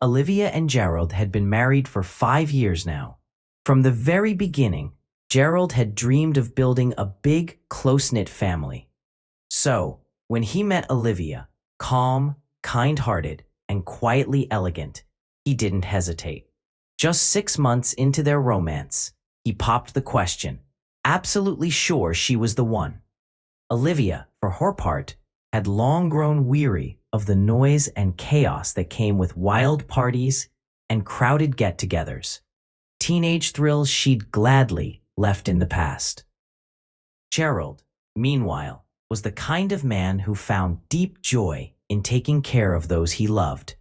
Olivia and Gerald had been married for 5 years now. From the very beginning, Gerald had dreamed of building a big, close-knit family. So, when he met Olivia, calm, kind-hearted, and quietly elegant, he didn't hesitate. Just 6 months into their romance, he popped the question, absolutely sure she was the one. Olivia, for her part, had long grown weary of the noise and chaos that came with wild parties and crowded get-togethers. Teenage thrills she'd gladly left in the past. Gerald, meanwhile, was the kind of man who found deep joy in taking care of those he loved.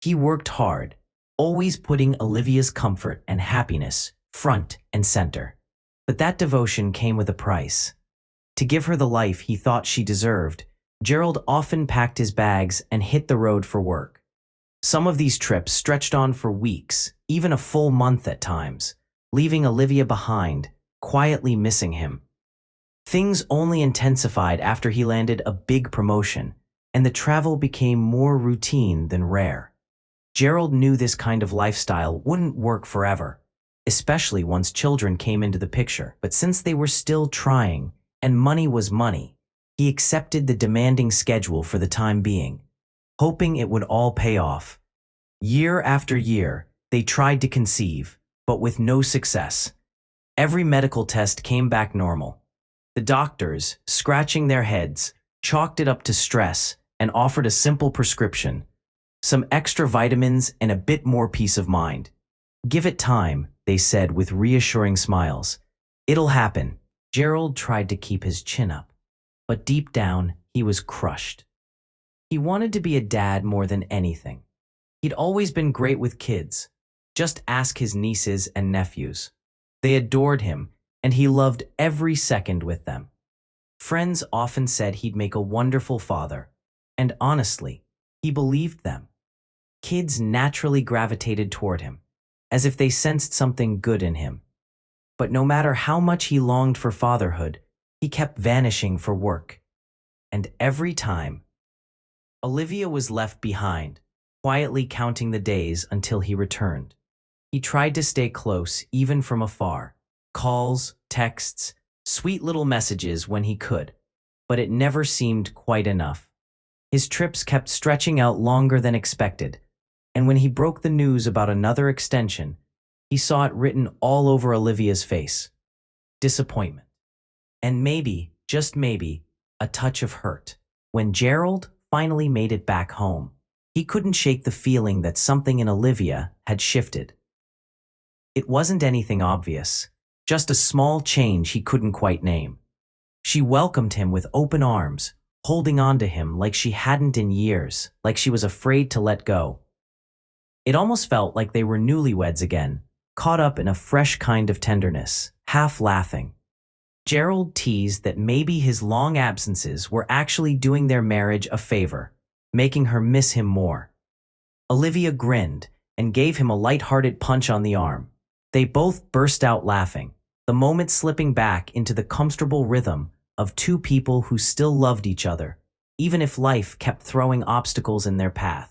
He worked hard, always putting Olivia's comfort and happiness front and center. But that devotion came with a price. To give her the life he thought she deserved, Gerald often packed his bags and hit the road for work. Some of these trips stretched on for weeks, even a full month at times, leaving Olivia behind, quietly missing him. Things only intensified after he landed a big promotion, and the travel became more routine than rare. Gerald knew this kind of lifestyle wouldn't work forever, especially once children came into the picture. But since they were still trying, and money was money, he accepted the demanding schedule for the time being, hoping it would all pay off. Year after year, they tried to conceive, but with no success. Every medical test came back normal. The doctors, scratching their heads, chalked it up to stress and offered a simple prescription: some extra vitamins and a bit more peace of mind. Give it time, they said with reassuring smiles. It'll happen. Gerald tried to keep his chin up, but deep down, he was crushed. He wanted to be a dad more than anything. He'd always been great with kids. Just ask his nieces and nephews. They adored him, and he loved every second with them. Friends often said he'd make a wonderful father, and honestly, he believed them. Kids naturally gravitated toward him, as if they sensed something good in him. But no matter how much he longed for fatherhood, he kept vanishing for work. And every time, Olivia was left behind, quietly counting the days until he returned. He tried to stay close, even from afar. Calls, texts, sweet little messages when he could, but it never seemed quite enough. His trips kept stretching out longer than expected, and when he broke the news about another extension, he saw it written all over Olivia's face: disappointment. And maybe, just maybe, a touch of hurt. When Gerald finally made it back home, he couldn't shake the feeling that something in Olivia had shifted. It wasn't anything obvious, just a small change he couldn't quite name. She welcomed him with open arms, holding on to him like she hadn't in years, like she was afraid to let go. It almost felt like they were newlyweds again, caught up in a fresh kind of tenderness, half laughing. Gerald teased that maybe his long absences were actually doing their marriage a favor, making her miss him more. Olivia grinned and gave him a light-hearted punch on the arm. They both burst out laughing, the moment slipping back into the comfortable rhythm of two people who still loved each other, even if life kept throwing obstacles in their path.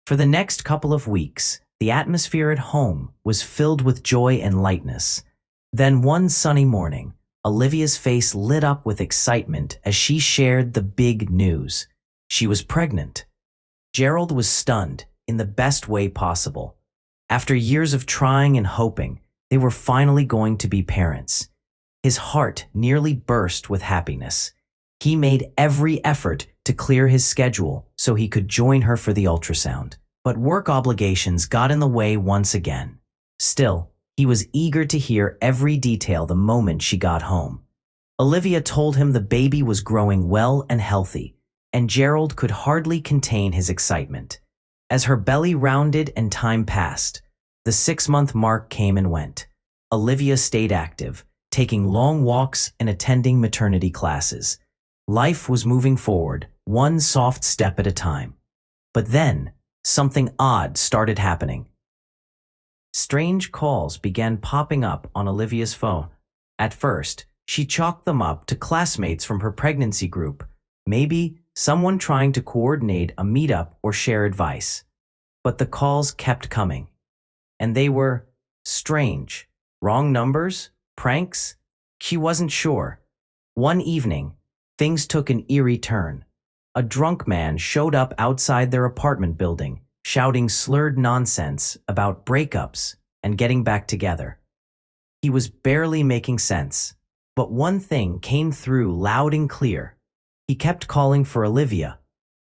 For the next couple of weeks, the atmosphere at home was filled with joy and lightness. Then one sunny morning, Olivia's face lit up with excitement as she shared the big news. She was pregnant. Gerald was stunned in the best way possible. After years of trying and hoping, they were finally going to be parents. His heart nearly burst with happiness. He made every effort to clear his schedule so he could join her for the ultrasound. But work obligations got in the way once again. Still, he was eager to hear every detail the moment she got home. Olivia told him the baby was growing well and healthy, and Gerald could hardly contain his excitement. As her belly rounded and time passed, the 6-month mark came and went. Olivia stayed active, taking long walks and attending maternity classes. Life was moving forward, one soft step at a time. But then, something odd started happening. Strange calls began popping up on Olivia's phone. At first, she chalked them up to classmates from her pregnancy group, maybe someone trying to coordinate a meetup or share advice. But the calls kept coming, and they were strange. Wrong numbers? Pranks? She wasn't sure. One evening, things took an eerie turn. A drunk man showed up outside their apartment building, shouting slurred nonsense about breakups and getting back together. He was barely making sense, but one thing came through loud and clear. He kept calling for Olivia.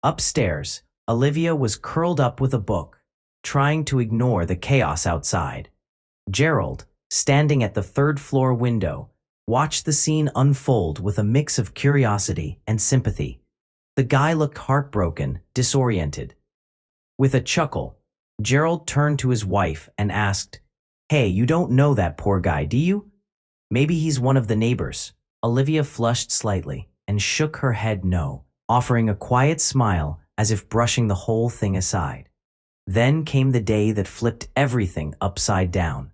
Upstairs, Olivia was curled up with a book, trying to ignore the chaos outside. Gerald, standing at the third-floor window, watched the scene unfold with a mix of curiosity and sympathy. The guy looked heartbroken, disoriented. With a chuckle, Gerald turned to his wife and asked, "Hey, you don't know that poor guy, do you? Maybe he's one of the neighbors." Olivia flushed slightly and shook her head no, offering a quiet smile as if brushing the whole thing aside. Then came the day that flipped everything upside down.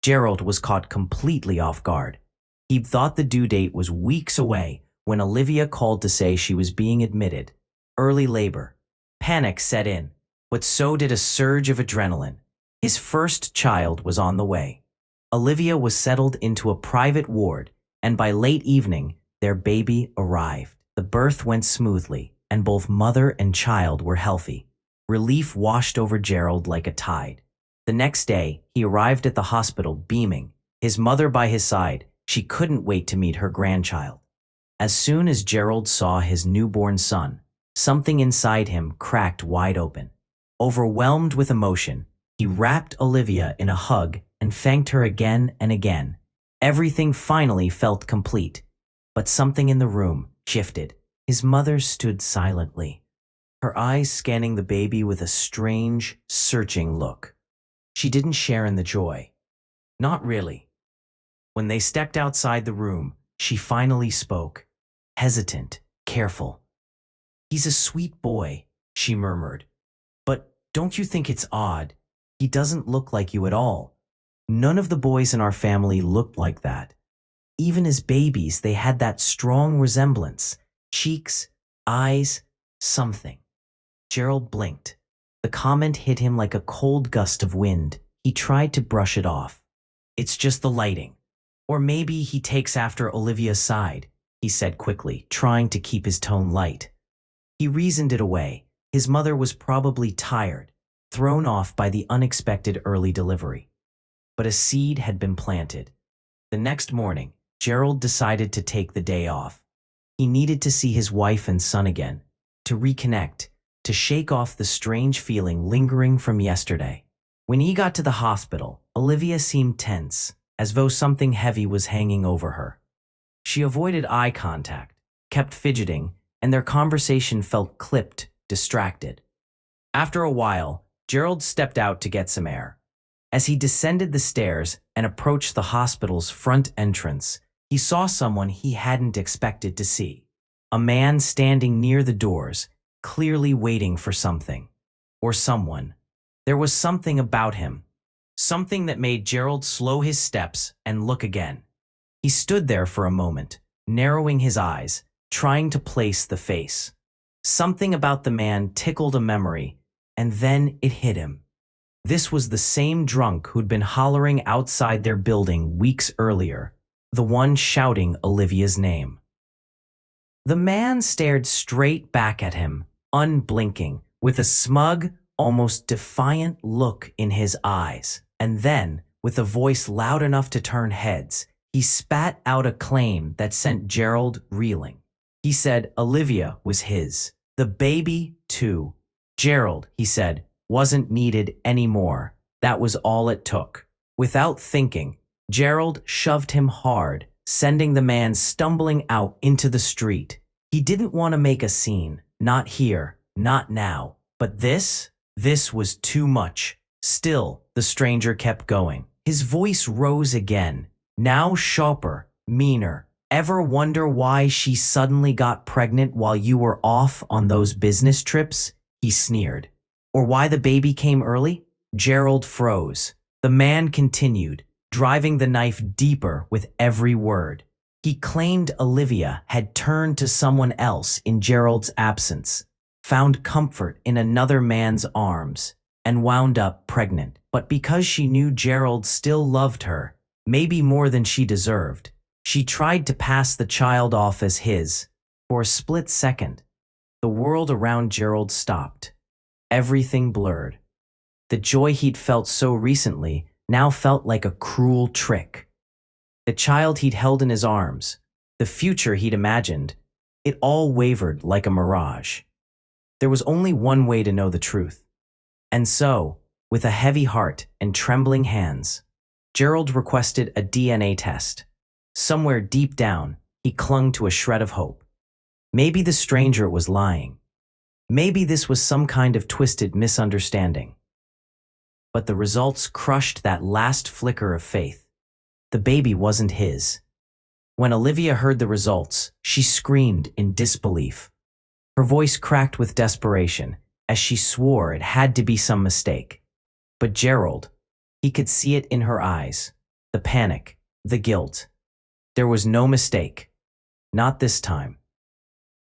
Gerald was caught completely off guard. He thought the due date was weeks away when Olivia called to say she was being admitted. Early labor. Panic set in, but so did a surge of adrenaline. His first child was on the way. Olivia was settled into a private ward, and by late evening, their baby arrived. The birth went smoothly, and both mother and child were healthy. Relief washed over Gerald like a tide. The next day, he arrived at the hospital beaming, his mother by his side. She couldn't wait to meet her grandchild. As soon as Gerald saw his newborn son, something inside him cracked wide open. Overwhelmed with emotion, he wrapped Olivia in a hug and thanked her again and again. Everything finally felt complete, but something in the room shifted. His mother stood silently, her eyes scanning the baby with a strange, searching look. She didn't share in the joy. Not really. When they stepped outside the room, she finally spoke, hesitant, careful. "He's a sweet boy," she murmured. "But don't you think it's odd? He doesn't look like you at all. None of the boys in our family looked like that. Even as babies, they had that strong resemblance. Cheeks, eyes, something." Gerald blinked. The comment hit him like a cold gust of wind. He tried to brush it off. "It's just the lighting. Or maybe he takes after Olivia's side," he said quickly, trying to keep his tone light. He reasoned it away. His mother was probably tired, thrown off by the unexpected early delivery. But a seed had been planted. The next morning, Gerald decided to take the day off. He needed to see his wife and son again, to reconnect, to shake off the strange feeling lingering from yesterday. When he got to the hospital, Olivia seemed tense, as though something heavy was hanging over her. She avoided eye contact, kept fidgeting, and their conversation felt clipped, distracted. After a while, Gerald stepped out to get some air. As he descended the stairs and approached the hospital's front entrance, he saw someone he hadn't expected to see. A man standing near the doors, clearly waiting for something. Or someone. There was something about him. Something that made Gerald slow his steps and look again. He stood there for a moment, narrowing his eyes, trying to place the face. Something about the man tickled a memory, and then it hit him. This was the same drunk who'd been hollering outside their building weeks earlier, the one shouting Olivia's name. The man stared straight back at him, unblinking, with a smug, almost defiant look in his eyes. And then, with a voice loud enough to turn heads, he spat out a claim that sent Gerald reeling. He said Olivia was his. The baby, too. Gerald, he said, wasn't needed anymore. That was all it took. Without thinking, Gerald shoved him hard, sending the man stumbling out into the street. He didn't want to make a scene. Not here, not now. But this was too much. Still, the stranger kept going. His voice rose again, now sharper, meaner. "Ever wonder why she suddenly got pregnant while you were off on those business trips?" he sneered. "Or why the baby came early?" Gerald froze. The man continued, driving the knife deeper with every word. He claimed Olivia had turned to someone else in Gerald's absence, found comfort in another man's arms. and wound up pregnant. But because she knew Gerald still loved her, maybe more than she deserved, she tried to pass the child off as his. For a split second, the world around Gerald stopped. Everything blurred. The joy he'd felt so recently now felt like a cruel trick. The child he'd held in his arms, the future he'd imagined, it all wavered like a mirage. There was only one way to know the truth. And so, with a heavy heart and trembling hands, Gerald requested a DNA test. Somewhere deep down, he clung to a shred of hope. Maybe the stranger was lying. Maybe this was some kind of twisted misunderstanding. But the results crushed that last flicker of faith. The baby wasn't his. When Olivia heard the results, she screamed in disbelief. Her voice cracked with desperation as she swore it had to be some mistake. But Gerald, he could see it in her eyes, the panic, the guilt. There was no mistake. Not this time.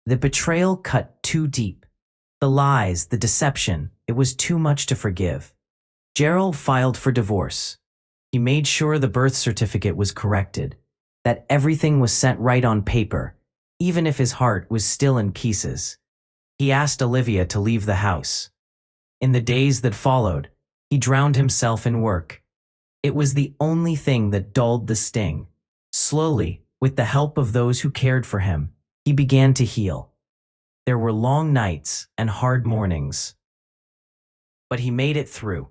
The betrayal cut too deep. The lies, the deception, it was too much to forgive. Gerald filed for divorce. He made sure the birth certificate was corrected, that everything was set right on paper, even if his heart was still in pieces. He asked Olivia to leave the house. In the days that followed, he drowned himself in work. It was the only thing that dulled the sting. Slowly, with the help of those who cared for him, he began to heal. There were long nights and hard mornings. But he made it through.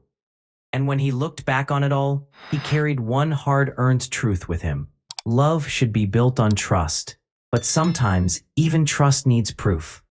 And when he looked back on it all, he carried one hard-earned truth with him. Love should be built on trust, but sometimes even trust needs proof.